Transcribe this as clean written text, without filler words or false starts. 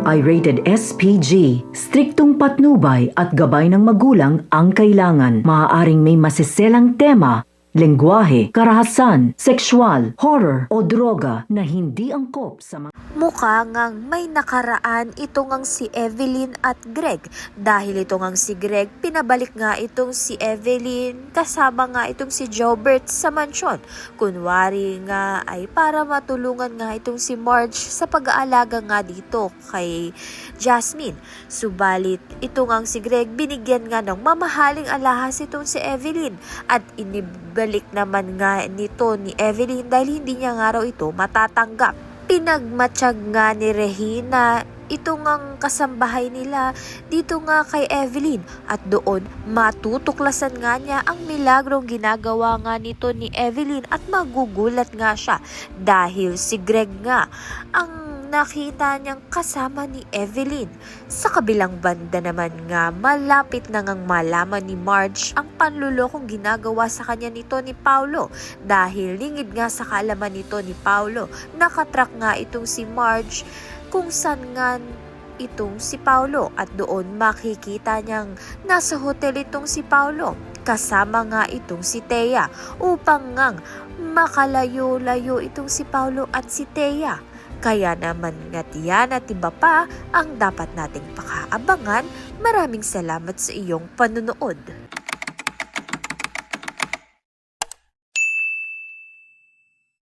ito ay rated SPG. Striktong patnubay at gabay ng magulang ang kailangan. Maaaring may masiselang tema, lengguwahe, karahasan, sexual, horror o droga na hindi angkop sa mga... Mukha ngang may nakaraan ito ngang si Evelyn at Greg dahil ito ngang si Greg pinabalik nga itong si Evelyn kasama nga itong si Jobert sa mansyon. Kunwari nga ay para matulungan nga itong si Marge sa pag-aalaga nga dito kay Jasmine. Subalit ito ngang si Greg binigyan nga ng mamahaling alahas itong si Evelyn at inibalik naman nga nito ni Evelyn dahil hindi niya nga raw ito matatanggap. Pinagmatsyag nga ni Regina ito ngang kasambahay nila dito nga kay Evelyn at doon matutuklasan nga niya ang milagrong ginagawa nga nito ni Evelyn at magugulat nga siya dahil si Greg nga ang nakita niyang kasama ni Evelyn. Sa kabilang banda naman nga, malapit na ngang malaman ni Marge ang panlulokong ginagawa sa kanya nito ni Paulo. Dahil lingid nga sa kaalaman nito ni Paulo, nakatrack nga itong si Marge kung saan nga itong si Paulo at doon makikita niyang nasa hotel itong si Paulo. Kasama nga itong si Thea upang ngang makalayo-layo itong si Paulo at si Thea. Kaya naman nga tiyan at iba pa ang dapat nating pakaabangan. Maraming salamat sa iyong panunood.